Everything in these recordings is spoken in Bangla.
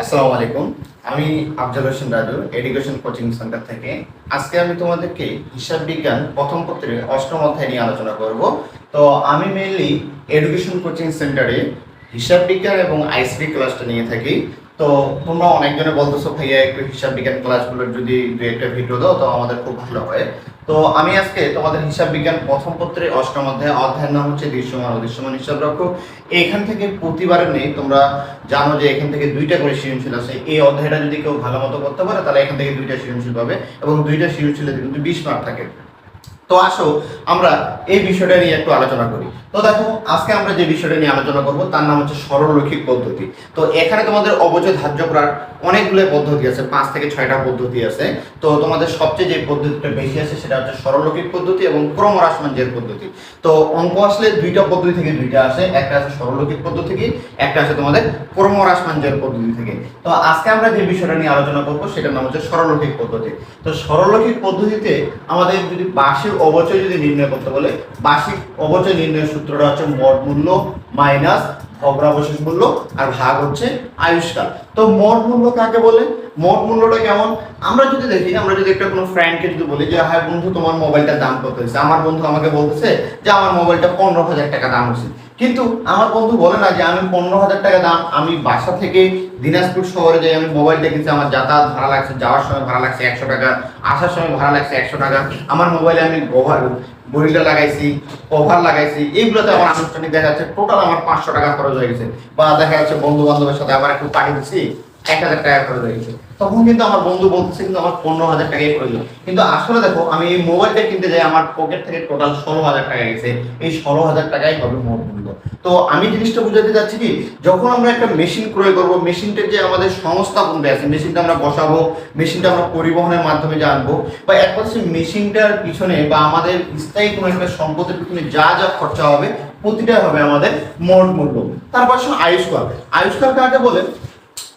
আসসালামু আলাইকুম। আমি Afzal Hossain Raju, education coaching centre থেকে। আজকে আমি তোমাদেরকে হিসাব বিজ্ঞান প্রথম পত্রের অষ্টম অধ্যায় নিয়ে আলোচনা করব। তো আমি মেইনলি এডুকেশন কোচিং সেন্টারে হিসাব বিজ্ঞান এবং আইসিটি ক্লাসটা নিয়ে থাকি। তো তোমরা অনেকজনে বলতেছো ভাইয়া একটু হিসাব বিজ্ঞান ক্লাসগুলোর যদি দু একটা ভিডিও দাও তো আমাদের খুব ভালো হয়। তো আমি আজকে তোমাদের হিসাব বিজ্ঞান প্রথম পত্রের অষ্টম অধ্যায়ের নাম হচ্ছে দৃশ্যমান ও দৃশ্যমান হিসাব রক্ষক। এখান থেকে প্রতিবারের নেই, তোমরা জানো যে এখান থেকে দুইটা করে সৃজনশীল আছে। এই অধ্যায়টা যদি কেউ ভালো মতো করতে পারে তাহলে এখান থেকে দুইটা সৃজনশীল পাবে এবং দুইটা সৃজনশীলে কিন্তু 20 মার্ক থাকে। তো আসো আমরা এই বিষয়টা নিয়ে একটু আলোচনা করি। তো দেখো, আজকে আমরা যে বিষয়টা নিয়ে আলোচনা করব তার নাম হচ্ছে সরলরৈখিক পদ্ধতি। তো এখানে তোমাদের অবচয় ধার্য করার অনেকগুলো পদ্ধতি আছে, 5 থেকে 6টা পদ্ধতি আছে। তো তোমাদের সবচেয়ে যে পদ্ধতিটা বেশি আছে সেটা হচ্ছে সরলরৈখিক পদ্ধতি এবং ক্রমহ্রাসমানজের পদ্ধতি। তো অঙ্ক আসলে দুইটা পদ্ধতি থেকে দুইটা আসে, একটা আছে সরলরৈখিক পদ্ধতি থেকে, একটা আছে তোমাদের ক্রমহ্রাসমানজের পদ্ধতি থেকে। তো আজকে আমরা যে বিষয়টা নিয়ে আলোচনা করব সেটার নাম হচ্ছে সরলরৈখিক পদ্ধতি। তো সরলরৈখিক পদ্ধতিতে আমাদের যদি বার্ষিক অবচয় যদি নির্ণয় করতে বলে, বার্ষিক অবচয় নির্ণয়ের সূত্রটা হচ্ছে মোট মূল্য মাইনাস ভগ্নাবশেষ মূল্য আর ভাগ হচ্ছে আয়ুষ্কাল। তো মোট মূল্য কাকে বলে? মোট মূল্যটা কেমন? আমরা যদি দেখি, আমরা যদি একটা কোনো ফ্রেন্ডকে যদি বলি যে হ্যাঁ বন্ধু তোমার মোবাইলটার দাম কত হয়েছে, আমার বন্ধু আমাকে বলতেছে যে আমার মোবাইলটা 15,000 টাকা দাম হচ্ছে। কিন্তু আমার বন্ধু বলে না যে আমি 15,000 টাকা দাম, আমি বাসা থেকে দিনাজপুর শহরে যাই, আমি মোবাইল দেখেছি, আমার যাতায়াত ভাড়া লাগছে, যাওয়ার সময় ভাড়া লাগছে 100 টাকা, আসার সময় ভাড়া লাগছে 100 টাকা, আমার মোবাইলে আমি গরিলা লাগাইছি, কভার লাগাইছি, এইগুলোতে আমার আনুষ্ঠানিক দেখা যাচ্ছে টোটাল আমার 500 টাকা খরচ হয়ে গেছে। বা দেখা যাচ্ছে বন্ধু বান্ধবের সাথে আবার একটু পাঠিয়ে দিচ্ছি, 1,000 টাকা খরচ হয়ে গেছে। তখন কিন্তু আমার বন্ধু বলতেছে কিন্তু আমার 15,000 টাকাই প্রয়োজন। কিন্তু আসলে দেখো, আমি এই মোবাইলটা কিনতে যাই, আমার পকেট থেকে টোটাল 16,000 টাকা গেছে। এই 16,000 টাকাই হবে মোট মূল্য। তো আমি জিনিসটা বুঝাতে চাচ্ছি কি, যখন আমরা একটা মেশিন ক্রয় করবো, মেশিনটার যে আমাদের সংস্থাপন আছে, মেশিনটা আমরা বসাবো, মেশিনটা আমরা পরিবহনের মাধ্যমে জানবো, বা এক পাশে মেশিনটার পিছনে বা আমাদের স্থায়ী কোনো একটা সম্পদের পিছনে যা যা খরচা হবে প্রতিটা হবে আমাদের মোট মূল্য। তার পাশে আয়ুষ্কাল। আয়ুষ্কাল কাকে বলে?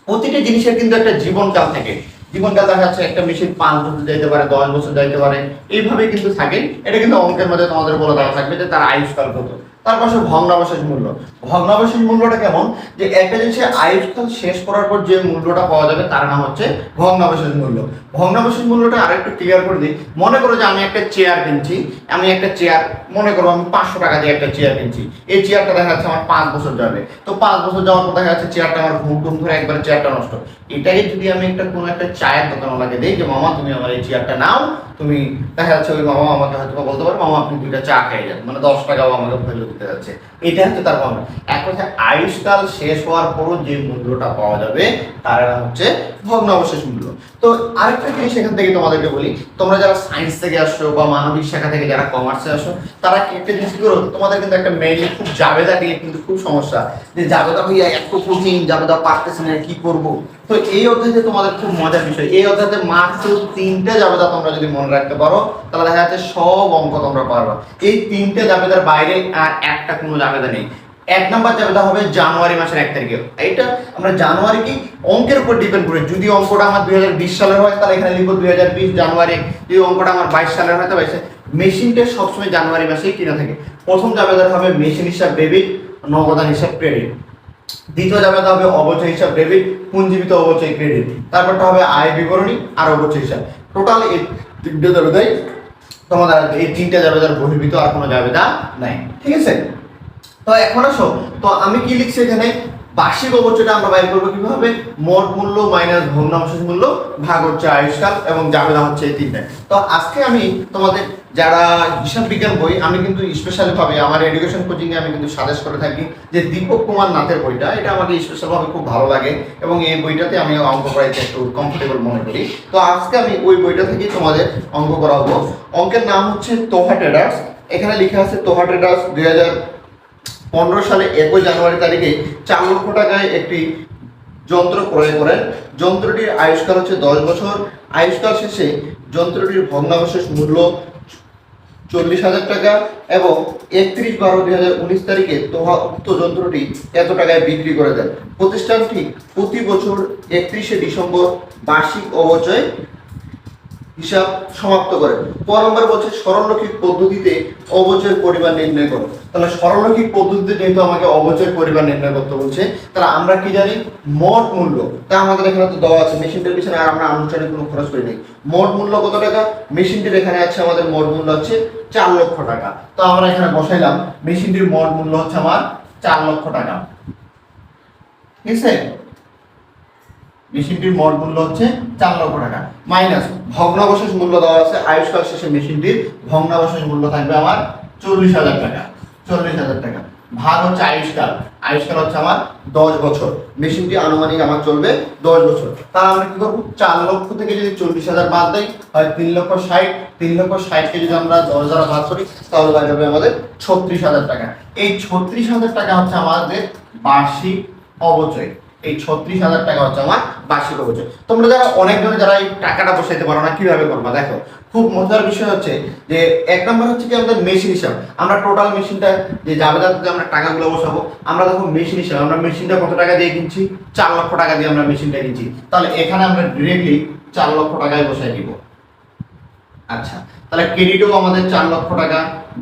প্রতিটা জিনিসের কিন্তু একটা জীবনকাল থাকে। জীবনকাল দেখা যাচ্ছে একটা মেশিন 5 বছর যাইতে পারে, 10 বছর যাইতে পারে, এইভাবে কিন্তু থাকে। এটা কিন্তু অঙ্কের মধ্যে তোমাদের বলে দেওয়া থাকবে যে তার আয়ুষ্কাল কত। তার পাশে ভগ্নাবশেষ মূল্য। ভগ্নাবশেষ মূল্যটা কেমন? যে একটা জিনিসের আয়ুষ্কাল শেষ করার পর যে মূল্যটা পাওয়া যাবে তার নাম হচ্ছে ভগ্নাবশেষ মূল্য। ভগ্নাবশেষ মূল্যটা আরেকটু ক্লিয়ার করে দিই। মনে করো যে আমি একটা চেয়ার কিনছি, আমি একটা চেয়ার, মনে করো আমি 500 টাকা দিয়ে একটা চেয়ার কিনছি। এই চেয়ারটা দেখা যাচ্ছে আমার 5 বছর যাবে। তো 5 বছর যাওয়ার পর দেখা যাচ্ছে চেয়ারটা আমার ঘুম ধরে একবার চেয়ারটা নষ্ট। এটাকে যদি আমি একটা কোনো একটা চায়ের দোকানওয়ালাকে দিই যে মামা তুমি আমার এই চেয়ারটা নাও, তুমি, দেখা যাচ্ছে ওই মামা আমাকে হয়তো বলতে পারে মামা আপনি 2টা চা খেয়ে যান, মানে 10 টাকাও আমাকে ফেরত দিতে যাচ্ছে। এটা হচ্ছে তার ভাবনা। এক কথায় আয়ুষ্কাল শেষ হওয়ার পরও যে মূল্যটা পাওয়া যাবে তার নাম হচ্ছে ভগ্নাবশেষ মূল্য। তো আরেকটা জিনিস এখান থেকে তোমাদেরকে বলি, তোমরা যারা সায়েন্স থেকে আসছো বা মানবিক শাখা থেকে যারা কমার্সে আসো, তারা একটা জিনিস কি করো, তোমাদের কিন্তু একটা মেইনলি খুব জাবেদা নিয়ে কিন্তু খুব সমস্যা, যে জাবেদা হইয়া এত কঠিন, জাবেদা পারতেছি না, কি করব। তো এই অধ্যায়ে তোমাদের খুব মজার বিষয়, এই অধ্যায়ে মাত্র 3টে জাবেদা তোমরা যদি মনে রাখতে পারো তাহলে দেখা যাচ্ছে সব অঙ্ক তোমরা পারবা। এই 3টে জাবেদার বাইরে আর একটা কোনো জাবেদা নেই। 1 নাম্বার জাবেদা হবে জানুয়ারি মাসের 1 তারিখে। এটা আমরা জানুয়ারি কি অঙ্কের উপর ডিপেন্ড করে, যদি অঙ্কটা আমার 2020 সালের হয় তাহলে এখানে লিখবো 2020 জানুয়ারি, যদি অঙ্কটা আমার 22 সালের হয় তাহলে মেশিনটা সবসময় জানুয়ারি মাসেই কিনা থাকে। প্রথম জাবেদার হবে মেশিন হিসাব ডেবিট, নগদান হিসাব ক্রেডিট। দ্বিতীয় জাবেদা হবে অবচয় হিসাব ডেবিট, পুঞ্জীবিত অবচয় ক্রেডিট। তারপরটা হবে আয় বিবরণী আর অবচয় হিসাব। টোটাল এই 3টে জাবেদাই তোমাদের, এই 3টে জাবেদার বহির্ভূত আর কোনো জাবেদা নাই, ঠিক আছে? তো এখন আসো, তো আমি কি লিখছি এখানে, বার্ষিক অবচয়টা আমরা বাইর করবো কিভাবে? মোট মূল্য মাইনাস ভগ্নাবশেষ মূল্য ভাগ হচ্ছে আয়ুষ্কাল এবং জাবেদা হচ্ছে এই 3টে। তো আজকে আমি তোমাদের যারা হিসাব বিজ্ঞান বই, আমি কিন্তু স্পেশালি ভাবে আমার এডুকেশন কোচিং এ আমি কিন্তু সাজেস্ট করে থাকি যে দীপক কুমার নাথের বইটা, এটা আমাকে স্পেশাল ভাবে খুব ভালো লাগে এবং এই বইটাতে আমি অঙ্ক করাইতে একটু কমফোর্টেবল মনে করি। তো আজকে আমি ওই বইটা থেকেই তোমাদের অঙ্ক করাবো। অঙ্কের নাম হচ্ছে তোহা ট্রেডার্স। এখানে লেখা আছে তোহা ট্রেডার্স 2015 সালে 1 জানুয়ারি তারিখে 4 লক্ষ টাকায় একটি যন্ত্র ক্রয় করেন। যন্ত্রটির আয়ুষ্কাল হচ্ছে 10 বছর। আয়ুষ্কাল শেষে যন্ত্রটির ভগ্নাবশেষ মূল্য 40,000 টাকা এবং 31/12/2019 তারিখে তোহা উক্ত যন্ত্রটি এত টাকায় বিক্রি করে দেন। প্রতিষ্ঠানটি প্রতি বছর 31শে ডিসেম্বর বার্ষিক অবচয় হিসাব সমাপ্ত করে। ক নম্বর বলছে সরলরৈখিক পদ্ধতিতে অবচয়ের পরিমাণ নির্ণয় করো। তাহলে সরলরৈখিক পদ্ধতিতে যেহেতু আমাকে অবচয়ের পরিমাণ নির্ণয় করতে বলছে, তাহলে আমরা কি জানি মোট মূল্য, তা আমাদের এখানে তো দেওয়া আছে মেশিনটির পিছনে, আর আমরা আনুষ্ঠানিক কোনো খরচ করি নাই। মোট মূল্য কত টাকা? মেশিনটির এখানে আছে আমাদের মোট মূল্য হচ্ছে 4 লক্ষ টাকা। তো আমরা এখানে বসাইলাম মেশিনটির মোট মূল্য হচ্ছে আমার 4 লক্ষ টাকা। ঠিক আছে, মেশিনটির মোট মূল্য হচ্ছে 4 লক্ষ টাকা মাইনাস ভগ্নাবশেষ মূল্য দেওয়া আছে। আয়ুষ্কাল শেষে মেশিনটির ভগ্নাবশেষ মূল্য থাকবে আমার 40,000 টাকা। 40,000 টাকা ভাগ হচ্ছে আয়ুষ্কাল। আয়ুষ্কাল হচ্ছে আমার 10 বছর। মেশিনটি আনুমানিক আমার চলবে 10 বছর। তাহলে আমরা কি করবো? 4 লক্ষ থেকে যদি 40,000 বাদ দেই হয় 3,60,000। 3,60,000 কে যদি আমরা 10 দ্বারা ভাগ করি তাহলে বাইরে হবে আমাদের 36,000 টাকা। এই 36,000 টাকা হচ্ছে আমাদের বার্ষিক অবচয়। এই 36,000 টাকা হচ্ছে আমার বার্ষিক অবচয়। তোমরা যারা অনেকজনে যারা এই টাকাটা বসাইতে পারো না, কিভাবে করবা? দেখো, খুব মজার বিষয় হচ্ছে যে এক নম্বর হচ্ছে কি আমাদের মেশিন হিসাব। আমরা টোটাল মেশিনটা যে জাবেদাতে আমরা টাকাগুলো বসাবো, আমরা দেখো মেশিন হিসাব, আমরা মেশিনটা কত টাকা দিয়ে কিনছি? 4 লক্ষ টাকা দিয়ে আমরা মেশিনটা কিনছি। তাহলে এখানে আমরা ডিরেক্টলি 4 লক্ষ টাকায় বসাই দিব। আচ্ছা, তাহলে ক্রেডিটও আমাদের 4 লক্ষ টাকা,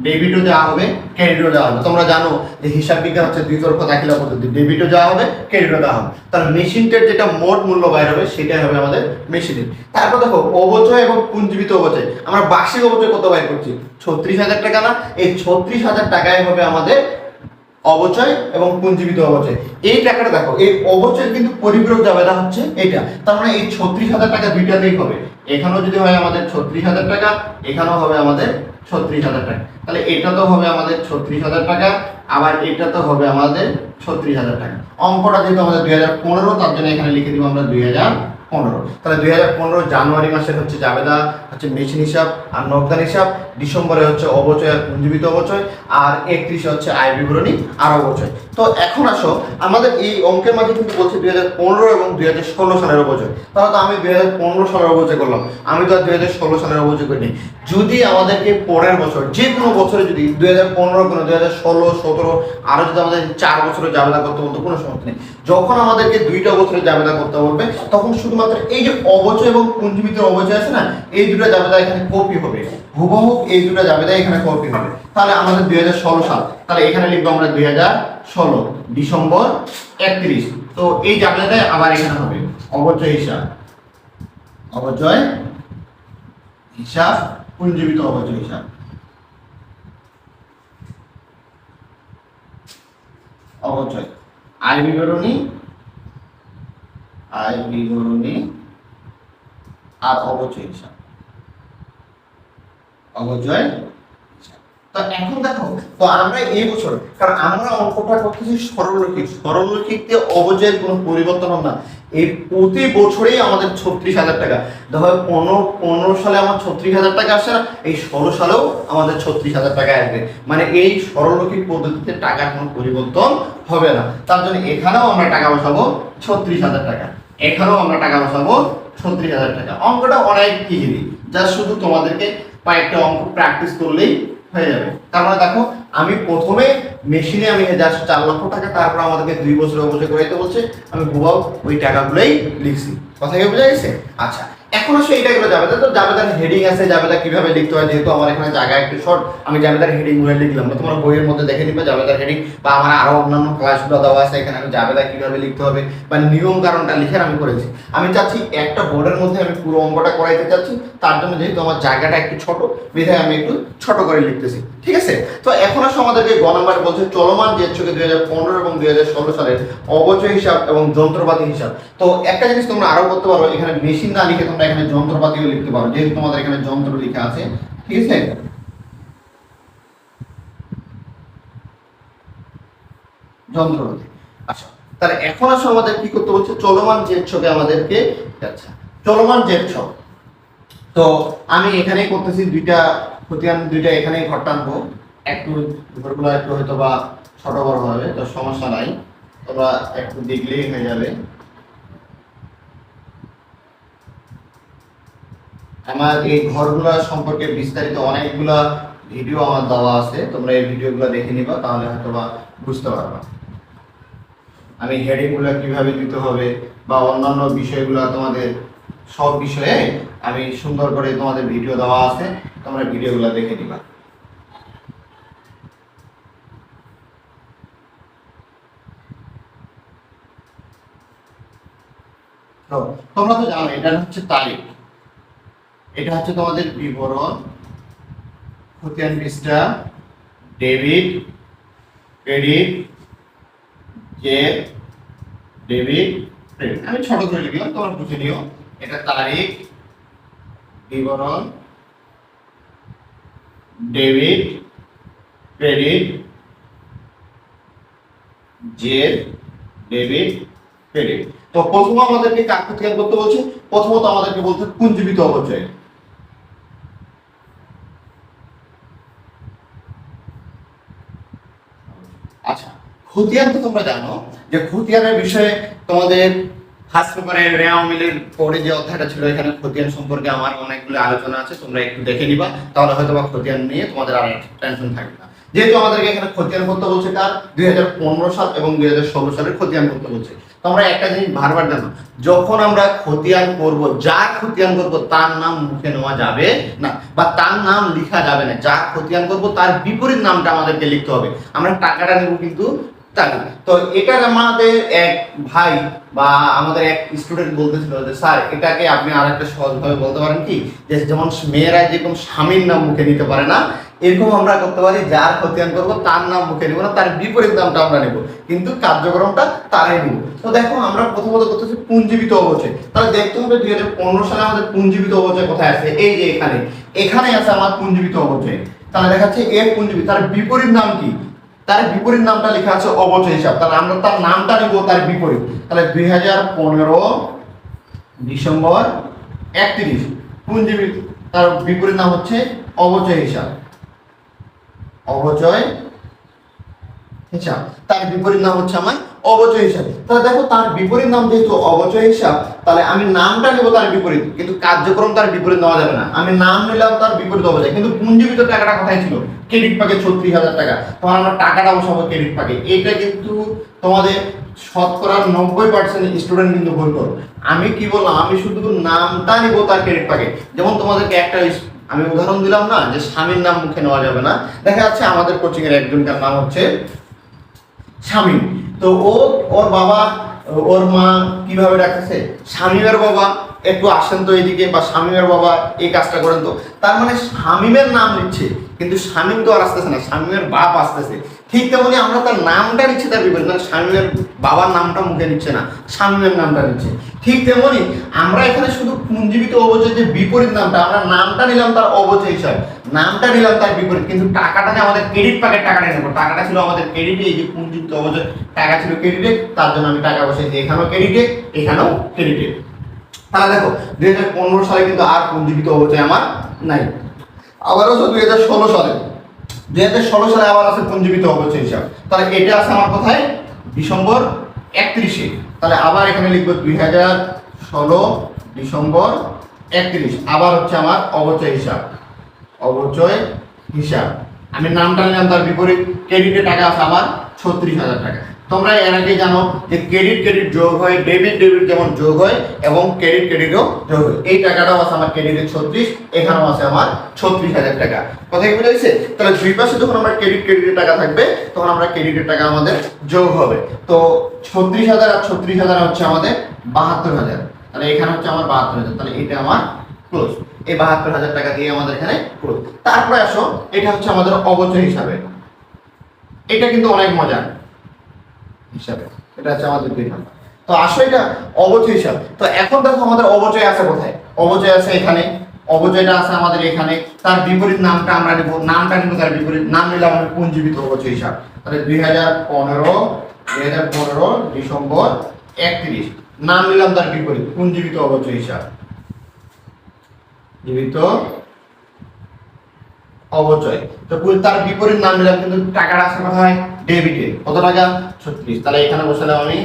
ডেবিটও দেওয়া হবে, ক্রেডিটও দেওয়া হবে। তোমরা জানো যে হিসাব বিজ্ঞান হচ্ছে দুই তরফা দাখিলা পদ্ধতি, ডেবিটও দেওয়া হবে, ক্রেডিটও দেওয়া হবে। তাহলে মেশিনটার যেটা মোট মূল্য বাইর হবে সেটাই হবে আমাদের মেশিনের। তারপর দেখো অবচয় এবং পুঞ্জীবিত অবচয়, আমরা বার্ষিক অবচয় কত বাইর করছি? 36,000 টাকা না? এই 36,000 টাকায় হবে আমাদের অবচয় এবং পুঞ্জীবিত অবচয়। এই টাকাটা দেখো, এই অবচয় কিন্তু পরিপূরক জাবেদা হচ্ছে এটা। তার মানে এই 36,000 টাকা দুইটাতেই হবে। এখানেও যদি হয় আমাদের 36,000 টাকা, এখানেও হবে আমাদের 36,000 টাকা। তাহলে এটা তো হবে আমাদের 36,000 টাকা, আবার এটা তো হবে আমাদের 36,000 টাকা। অঙ্কটা যেহেতু আমাদের 2015, তার জন্য এখানে লিখে দিব আমরা 2015। তাহলে 2015 জানুয়ারি মাসের হচ্ছে জাবেদা হচ্ছে মেশিন হিসাব আর নগদান হিসাব, ডিসেম্বরে হচ্ছে অবচয় আর পুঞ্জীবিত অবচয়, আর 31 হচ্ছে আয় বিবরণী আর অবচয়। তো এখন আসো, আমাদের এই অঙ্কের মাঝে কিন্তু বলছে 2015 এবং 2016 সালের অবচয়। তাহলে তো আমি 2015 সালের অবচয় করলাম, আমি তো আর 2016 সালের অবচয় করিনি। যদি আমাদেরকে পরের বছর যে কোনো বছরে যদি 2015 কোনো 2016, 17 আরো যদি আমাদের 4 বছরের জাবেদা করতে বলতো কোনো সমস্যা নেই। যখন আমাদেরকে 2টা বছরের জাবেদা করতে বলবে তখন শুধুমাত্র এই যে অবচয় এবং পুঞ্জীবিত অবচয় আছে না, এই দুটো জাবেদা এখানে কপি হবে, হুবহু এই দুটো জাবেদা এখানে কপি হবে। তাহলে আমাদের 2016 সাল, তাহলে এখানে লিখবো আমরা 2016 ডিসেম্বর 31। তো এই জাবেদাটাই আবার এখানে হবে অবচয় হিসাব, অবচয় হিসাব, পুঞ্জীবিত অবচয় হিসাব, অবচয়, আয় বিবরণী, আয় বিবরণী আর অবচয় হিসাব, অবচয় হিসাব। তো এখন দেখো, তো আমরা এই বছর, কারণ আমরা অঙ্কটা করতেছি সরলরৈখিক, সরলরৈখিকতে অবচয়ের কোনো পরিবর্তন হবে না। এই প্রতি বছরেই আমাদের 36,000 টাকা। দেখো 15 সালে আমার 36,000 টাকা আসে না, এই 16 সালেও আমাদের 36,000 টাকা আসবে। মানে এই সরলরৈখিক পদ্ধতিতে টাকার কোনো পরিবর্তন হবে না। তার জন্য এখানেও আমরা টাকা বসাবো 36,000 টাকা, এখানেও আমরা টাকা বসাবো 36,000 টাকা। অঙ্কটা অনেক ইজি, জাস্ট শুধু তোমাদেরকে কয়েকটা অঙ্ক প্র্যাকটিস করলেই হয়ে যাবে। তার মানে দেখো, আমি প্রথমে মেশিনে আমি জাস্ট 4 লক্ষ টাকা, তারপর আমাদেরকে 2 বছর অবচয় করাইতে বলছে, আমি হুবাও ওই টাকাগুলোই লিখছি। কথা কি বোঝা গেছে? আচ্ছা, এখন আসলে এটা গেলো জাবেদা। তো জাবেদার হেডিং আছে, জাবেদা কিভাবে লিখতে হয়, যেহেতু আমার এখানে জায়গা একটু শর্ট, আমি জাবেদার হেডিং গুলো লিখলাম না। তোমার বইয়ের মধ্যে দেখে নিবে জাবেদার হেডিং, বা আমার আরো অন্যান্য ক্লাসগুলো দেওয়া আছে, এখানে আমি জাবেদা কিভাবে লিখতে হবে বা নিয়ম কারণটা লিখে আমি করেছি। আমি চাচ্ছি একটা বোর্ডের মধ্যে আমি পুরো অঙ্কটা করাইতে চাচ্ছি, তার জন্য যেহেতু আমার জায়গাটা একটু ছোট, বিধায় আমি একটু ছোট করে লিখতেছি। ঠিক আছে, তো এখন আসলে আমাদেরকে গ নাম্বার বলছে চলমান জেদ ছকে 2015 এবং 2016 সালের অবচয় হিসাব এবং যন্ত্রপাতি হিসাব। তো একটা জিনিস তোমরা আরো করতে পারো, এখানে মেশিন না লিখে তোমরা এখানে যন্ত্রপাতিও লিখতে পারো, যেহেতু তোমাদের এখানে যন্ত্র লেখা আছে। ঠিক আছে, যন্ত্রপাতি। আচ্ছা, তাহলে এখন আসলে আমাদের কি করতে বলছে? চলমান জেদ ছকে আমাদেরকে, আচ্ছা চলমান জেদ ছক। তো আমি এখানেই করতেছি দুইটা খতিয়ান, দুইটা এখানেই ঘর টানবো, একটু ঘরগুলো একটু হয়তো বা ছোট বড় হবে, তো সমস্যা নাই, তোমরা একটু দেখলেই হয়ে যাবে। আমার এই ঘরগুলা সম্পর্কে বিস্তারিত অনেকগুলা ভিডিও আমার দেওয়া আছে, তোমরা এই ভিডিওগুলো দেখে নিবা, তাহলে হয়তো বা বুঝতে পারবা আমি হেডিং গুলা কিভাবে দিতে হবে বা অন্যান্য বিষয়গুলো তোমাদের সব বিষয়ে আমি সুন্দর করে তোমাদের ভিডিও দেওয়া আছে, তোমরা ভিডিওগুলো দেখে নিবা। তো তোমরা তো জানো এটা হচ্ছে তারিখ, এটা হচ্ছে তোমাদের বিবরণ, খতিয়ান পৃষ্ঠা, ডেবিট ক্রেডিট, যে ডেবিট ক্রেডিট। আমি ছোট করে লিখলাম, তোমরা বুঝে নিও। এটা তারিখ, বিবরণ, ডেবিট ক্রেডিট, যে ডেবিট ক্রেডিট। তো প্রথম আমাদেরকে কার খতিয়ান করতে বলছে? প্রথমত আমাদেরকে বলতে পুঞ্জীবিত অপচয়। আচ্ছা, খতিয়ান তো তোমরা জানো যে খতিয়ানের বিষয়ে তোমাদের ফার্স্ট পেপারে রেওয়া মিলের পরে যে অধ্যায়টা ছিল, এখানে খতিয়ান সম্পর্কে আমার অনেকগুলো আলোচনা আছে, তোমরা একটু দেখে নিবা, তাহলে হয়তো বা খতিয়ান নিয়ে তোমাদের আর টেনশন থাকবে না। যেহেতু আমাদেরকে এখানে খতিয়ান করতে বলছে কার, 2015 সাল এবং 2016 সালের খতিয়ান করতে বলছে। তোমরা একটা জিনিস বারবার জানো, যখন আমরা খতিয়ান করব, যার খতিয়ান করব তার নাম মুখে নেওয়া যাবে না, বা তার নাম লেখা যাবে না। যার খতিয়ান করব তার বিপরীত নামটা আমাদেরকে লিখতে হবে। আমরা টাকাটা নেব কিন্তু তাই। তো এটা আমাদের এক ভাই বা আমাদের এক স্টুডেন্ট বলতেছিল যে স্যার এটাকে আপনি আর একটা সহজভাবে বলতে পারেন কি, যে যেমন মেয়েরা যেরকম স্বামীর নাম মুখে নিতে পারে না, এরকম আমরা করতে পারি যার খতিয়ান করব তার নাম মুখে নেব না, তার বিপরীত নামটা আমরা নেব, কিন্তু কার্যক্রমটা তারাই নেব। তো দেখো আমরা প্রথমত করতেছি পুঞ্জীবিত অবচয়। তাহলে দেখতে হবে 2015 সালে আমাদের পুঞ্জীবিত অবচয় কোথায় আছে, এই যে এখানে, এখানে আছে আমার পুঞ্জীবিত অবচয়। তাহলে দেখাচ্ছে এর পুঞ্জীবিত, তার বিপরীত নাম কি, তার বিপরীত নামটা লেখা আছে অবচয় হিসাব। তাহলে আমরা তার নামটা নিব তার বিপরীত। তাহলে 2015 ডিসেম্বর 31 পুঞ্জীবিত, তার বিপরীত নাম হচ্ছে অবচয় হিসাব। অবচয় হিসাব, তার বিপরীত নাম হচ্ছে আমার অবচয় হিসাব। তাহলে দেখো তার বিপরীত নাম যেহেতু অবচয় হিসাব, তাহলে আমি নামটা নেব তার বিপরীত, কিন্তু কার্যক্রম তার বিপরীত নেওয়া যাবে না। আমি নাম নিলাম তার বিপরীত অবচয়, কিন্তু পুঞ্জীবিত টাকাটা কোথায় ছিল, ক্রেডিট পাকে 36,000 টাকা। তখন আমরা টাকাটা বসাবো ক্রেডিট পাকে। এটা কিন্তু তোমাদের শতকরা 90% স্টুডেন্ট কিন্তু ভুল করো। আমি কি বললাম, আমি শুধু নামটা নিব তার ক্রেডিট পাকে। যেমন তোমাদেরকে একটা আমি উদাহরণ দিলাম না, যে স্বামীর নাম মুখে নেওয়া যাবে না। দেখা যাচ্ছে আমাদের কোচিং এর একজনকার নাম হচ্ছে স্বামী, তো ওর বাবা ওর মা কিভাবে ডাকতেছে, শামীমের বাবা একটু আসেন তো এদিকে, বা শামীমের বাবা এই কাজটা করেন তো। তার মানে শামীমের নাম নিচ্ছে, কিন্তু শামীম তো আর আসতেছে না, শামীমের বাপ আসতেছে। ঠিক তেমনি আমরা তার নামটা নিচ্ছি তার বিপরীত, মানে শামীমের বাবার নামটা মুখে নিচ্ছে না, শামীমের নামটা নিচ্ছে। ঠিক তেমনি আমরা এখানে শুধু পুঞ্জীবিত অবচয় যে বিপরীত নামটা, আমরা নামটা নিলাম তার অবচয় হিসাব, নামটা নিলাম তার বিপরীত, কিন্তু টাকাটা যে আমাদের ক্রেডিট পাকের টাকাটা নেবো, টাকাটা ছিল আমাদের ক্রেডিটে, এই যে পুঞ্জীবিত অবচয় টাকা ছিল ক্রেডিটে, তার জন্য আমি টাকা বসাইছি এখানেও ক্রেডিটে, এখানেও ক্রেডিটে। তাহলে দেখো 2015 সালে কিন্তু আর পুঞ্জীবিত অবচয় আমার নাই। আবার হচ্ছে 2016 সালে, 2016 সালে আবার আছে পুঞ্জীবিত অবচয় হিসাব। তাহলে এটা আছে আমার কোথায়, ডিসেম্বর 31-এ। তাহলে আবার এখানে লিখবো 2016 ডিসেম্বর 31, আবার হচ্ছে আমার অবচয় হিসাব, অবচয় হিসাব। আমি নামটা নিলাম তার বিপরীত, ক্রেডিটে টাকা আছে আমার 36,000 টাকা। তোমরা এর আগে জানো যে ক্রেডিট ক্রেডিট যোগ হয়, ডেবিট ডেবিট যেমন যোগ হয়, এবং ক্রেডিট ক্রেডিটও যোগ হয়। এই টাকাটাও আছে আমার ক্রেডিটে 36, এখানেও আছে আমার 36,000 টাকা। কথা কি বুঝেছে? তাহলে দুই পাশে যখন আমরা ক্রেডিট ক্রেডিটের টাকা থাকবে, তখন আমরা ক্রেডিটের টাকা আমাদের যোগ হবে। তো 36,000 আর 36,000 হচ্ছে আমাদের 72,000। তাহলে এখানে হচ্ছে আমার 72,000, তাহলে এটা আমার ক্লোজ। এই 72,000 টাকা দিয়ে আমাদের এখানে ক্লোজ। তারপরে আসো, এটা হচ্ছে আমাদের অবচয় হিসাবে। এটা কিন্তু অনেক মজার হিসাবে, এটা হচ্ছে আমাদের 2 নাম্বার। তো আসো এটা অবচয় হিসাব। তো এখন দেখো আমাদের অবচয় আছে কোথায়, অবচয় আছে এখানে, অবচয়টা আছে আমাদের এখানে, তার বিপরীত নামটা আমরা নেব, নামটা নেব তার বিপরীত, নাম নিলাম আমি পুঞ্জীবিত অবচয় হিসাব। তাহলে 2015 ডিসেম্বর 31, নাম নিলাম তার বিপরীত, পুঞ্জীবিত অবচয় হিসাব, জীবিত অবচয়। তো তার বিপরীত নাম নিলাম, কিন্তু টাকাটা আছে কোথায়, ডেবিটে। কত টাকা, 36। তাহলে এখানে বসালাম আমি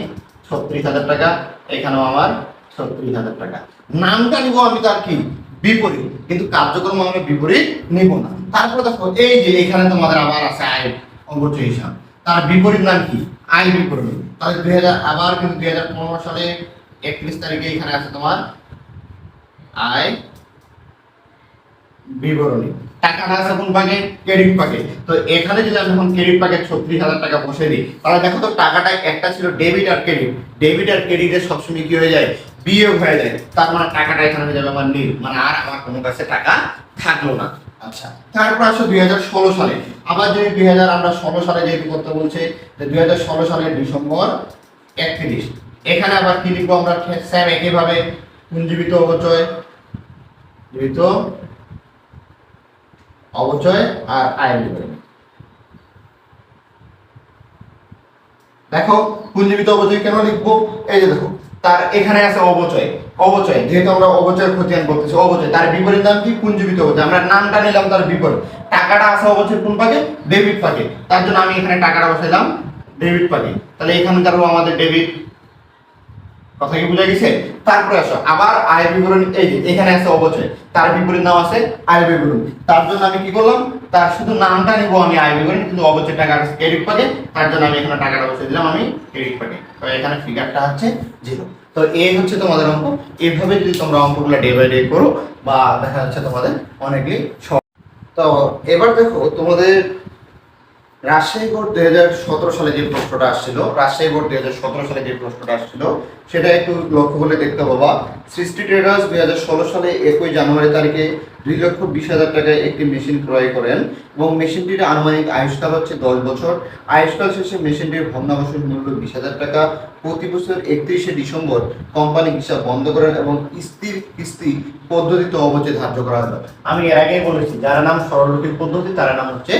36,000 টাকা, এখানেও আমার 36,000 টাকা। নামটা নিব আমি তার কি, বিপরীত, কিন্তু কার্যক্রম আমি বিপরীত নিব না। তারপরে দেখো এই যে এখানে তোমাদের আবার আছে আয় অবচয় হিসাব, তার বিপরীত নাম কি, আয় বিপরীত। তাহলে 2000 আবার কিন্তু 2015 সালে 31 তারিখে এখানে আছে তোমার আয় বিবরণী। টাকাটা আছে কোন ভাগে? ক্রেডিট ভাগে। তো এখানে যদি আমি এখন ক্রেডিট ভাগে 36,000 টাকা বসে দিই, তাহলে দেখো তো টাকাটা একটা ছিল ডেবিট আর ক্রেডিট। ডেবিট আর ক্রেডিটের সবসময় কি হয়ে যায়? বিয়োগ হয়ে যায়। তার মানে টাকাটা এখানে হয়ে যাবে আমার নীল, মানে আর আমার কোনো কাছে টাকা থাকলো না। আচ্ছা, তারপর আসো 2016 সালে। আবার যদি 2016 সালে যেহেতু করতে বলছে, যে 2016 সালের ডিসেম্বর 31, এখানে আবার কি লিখবো আমরা? সেম একইভাবে পুঞ্জীবিত অবচয়, জীবিত অবচয় আর আয় বিবরণী। দেখো পুঞ্জীবিত অবচয় কেন লিখবো? এই যে দেখো, তার এখানে আছে অবচয়। অবচয় যেহেতু আমরা অবচয়ের খতিয়ান করতেছি, অবচয় তার বিপরীত নাম কি? পুঞ্জীবিত অবচয়। আমরা নামটা নিলাম তার বিপরীত। টাকাটা আছে অবচয় কোন ভাগে? ডেবিট ভাগে। তার জন্য আমি এখানে টাকাটা বসাইলাম ডেবিট ভাগে। তাহলে এখানে তারও আমাদের ডেবিট। কথা কি বুঝা গেছে? তারপরে আসো আবার আয় বিবরণী। এই যে এখানে আছে অবচয়, তার বিপরীত নাম আছে আয় বিবরণী। তার জন্য আমি কি করলাম? তার শুধু নামটা নিব আমি আয় বিবরণী, কিন্তু অবচয় টাকা আছে ক্রেডিট ভাগে। তার জন্য আমি এখানে টাকাটা বসিয়ে দিলাম আমি ক্রেডিট ভাগে। তো এখানে ফিগারটা হচ্ছে 0। তো এই হচ্ছে তোমাদের অঙ্ক। এইভাবে যদি তোমরা অঙ্কগুলো ডে বাই ডে করো, বা দেখা যাচ্ছে তোমাদের অনেকই সহজ। তো এবার দেখো তোমাদের রাজশাহী বোর্ড 2017 সালে যে প্রশ্নটা আসছিল, রাজশাহী বোর্ড 2017 সালে যে প্রশ্নটা আসছিল সেটা একটু লক্ষ্য করলে দেখতে পাবা। সৃষ্টি ট্রেডার্স 2016 সালে 1 জানুয়ারি তারিখে 2,20,000 টাকায় একটি মেশিন ক্রয় করেন এবং মেশিনটির আনুমানিক আয়ুষ্কাল হচ্ছে 10 বছর। আয়ুষ্কাল শেষে মেশিনটির ভগ্নাবশেষ মূল্য 20,000 টাকা। প্রতি বছর 31শে ডিসেম্বর কোম্পানি হিসাব বন্ধ করেন এবং স্থির কিস্তি পদ্ধতিতে অবচয় ধার্য করা হলো। আমি এর আগেই বলেছি, যার নাম সরলরৈখিক পদ্ধতি তার নাম হচ্ছে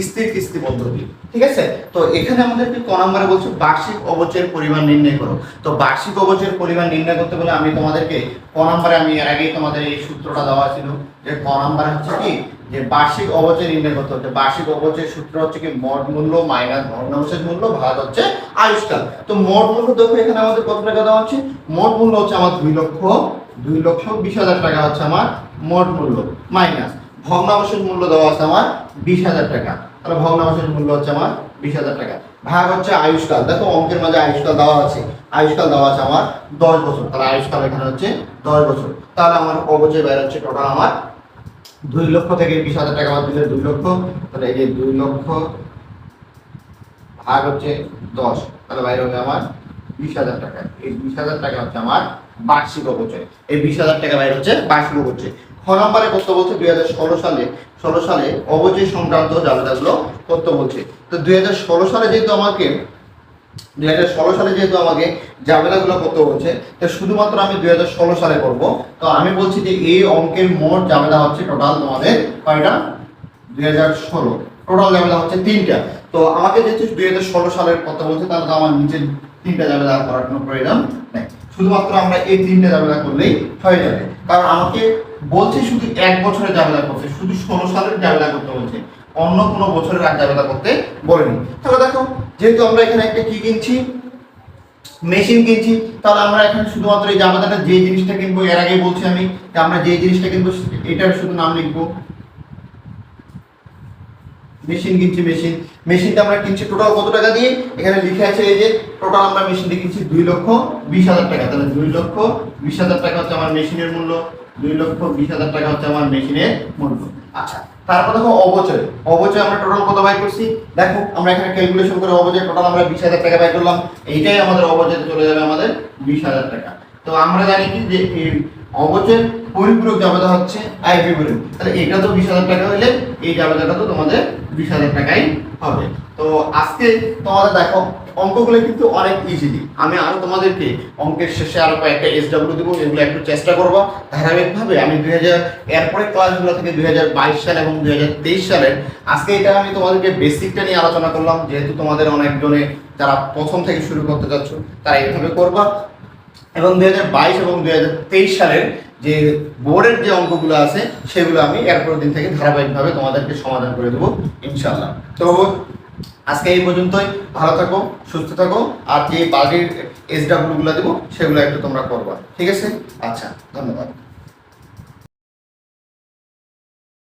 স্থির কিস্তি পদ্ধতি। ঠিক আছে? তো এখানে আমাদেরকে ক নম্বরে বলছে বার্ষিক অবচয়ের পরিমাণ নির্ণয় করো। তো বার্ষিক অবচয়ের পরিমাণ নির্ণয় করতে গেলে আমি তোমাদেরকে ক নম্বরে, আমি এর আগেই তোমাদের এই সূত্রটা দেওয়া ছিল, যে ক নম্বরে হচ্ছে কি, যে বার্ষিক অবচয় নির্ণয় করতে হচ্ছে। বার্ষিক অবচয়ের সূত্র হচ্ছে কি, মোট মূল্য মাইনাস ভগ্নাংশের মূল্য ভাগ হচ্ছে আয়ুষ্কাল। তো মোট মূল্য দেখো এখানে আমাদের কত টাকা দেওয়া হচ্ছে? মোট মূল্য হচ্ছে আমার 2,20,000 টাকা হচ্ছে আমার মোট মূল্য, মাইনাস ভগ্নাংশের মূল্য দেওয়া আছে আমার 20,000 টাকা। তাহলে ভগ্নাংশের মূল্য হচ্ছে আমার 20,000 টাকা, ভাগ হচ্ছে আয়ুষ্কাল। দেখো অঙ্কের মাঝে আয়ুষ্কাল দেওয়া আছে, আয়ুষ্কাল দেওয়া আছে আমার 10 বছর। তাহলে আয়ুষ্কাল এখানে হচ্ছে 10 বছর। তাহলে আমার অবচয় বের হচ্ছে টোটাল আমার 2 লক্ষ থেকে 20,000 টাকা বাদ দিলে 2 লক্ষ। তাহলে এই যে 2 লক্ষ ভাগ হচ্ছে 10, তাহলে বাইরে হবে আমার 20,000 টাকা। এই 20,000 টাকা হচ্ছে আমার বার্ষিক অবচয়। এই 20,000 টাকা বাইরে হচ্ছে বার্ষিক অবচয়। খ নম্বরে করতে বলছে 2016 সালে অবচয় সংক্রান্ত জাবেদাগুলো করতে বলছে। তো 2016 সালে যেহেতু আমাকে জাবেদাগুলো করতে বলছে, তো শুধুমাত্র আমি 2016 সালে করব। তো আমি বলছি যে এই অঙ্কের মোট জাবেদা হচ্ছে টোটাল তোমাদের কয়টা? 2016 টোটাল জাবেদা হচ্ছে 3টা। তো আমাকে যেহেতু 2016 সালের কথা বলছে, তাহলে তো আমার নিচে 3টা জাবেদা করার কোনো প্রয়োজন নেই। শুধুমাত্র আমরা এই 3টা জাবেদা করলেই হয়ে যাবে, কারণ আমাকে বলছে শুধু 1 বছরের জাবেদা করতে, শুধু 16 সালের জাবেদা করতে বলছে, অন্য কোনো বছরের আর জাবেদা করতে বলেনি। তাহলে দেখো যেহেতু আমরা এখানে একটা কি কিনছি, মেশিন কিনছি, তাহলে আমরা এখানে শুধুমাত্র এই জাবেদাটা যে জিনিসটা কিনবো, এর আগে বলছি আমি যে আমরা যে জিনিসটা কিনবো এটার শুধু নাম লিখবো। মেশিন কিনছি, মেশিনটা আমরা কিনছি টোটাল কত টাকা দিয়ে? এখানে লিখে আছে এই যে টোটাল আমরা মেশিনটা কিনছি 2,20,000 টাকা। তাহলে 2,20,000 টাকা হচ্ছে আমার মেশিনের মূল্য, 2,20,000 টাকা হচ্ছে আমার মেশিনের মূল্য। আচ্ছা, তারপর দেখো অবচয় আমরা টোটাল কত বাই করছি? দেখো আমরা এখানে ক্যালকুলেশন করে অবচয় টোটাল আমরা 20,000 টাকা বাই করলাম। এইটাই আমাদের অবচয় চলে যাবে আমাদের 20,000 টাকা। তো আমরা জানি কি যে এই অবচয়ের পরিপূরক জাবেদা হচ্ছে আয় বিবরণী। তাহলে এটা তো 20,000 টাকা হলে এই জাবেদাটা তো তোমাদের 20,000 টাকাই হবে। তো আজকে তোমাদের দেখো অঙ্কগুলো কিন্তু অনেক ইজিলি। আমি আরো তোমাদেরকে অঙ্কের শেষে আরো কয়েকটা SW দেবো, এগুলো একটু চেষ্টা করবো ধারাবাহিকভাবে। আমি 2000 এরপরে ক্লাসগুলো থেকে 2022 সাল এবং 2023 সালের, আজকে এটা আমি তোমাদেরকে বেসিকটা নিয়ে আলোচনা করলাম, যেহেতু তোমাদের অনেকজনে যারা প্রথম থেকে শুরু করতে যাচ্ছ তারা এইভাবে করবা। এবং 2022 এবং 2023 সালের যে বোর্ডের যে অঙ্কগুলো আছে সেগুলো আমি এরপরের দিন থেকে ধারাবাহিকভাবে তোমাদেরকে সমাধান করে দেবো ইনশাআল্লাহ। তো আজকে এই পর্যন্তই। ভালো থাকো, সুস্থ থাকো, আর যে বাড়ির SW গুলো দেবো সেগুলো একটু তোমরা করবা। ঠিক আছে? আচ্ছা, ধন্যবাদ।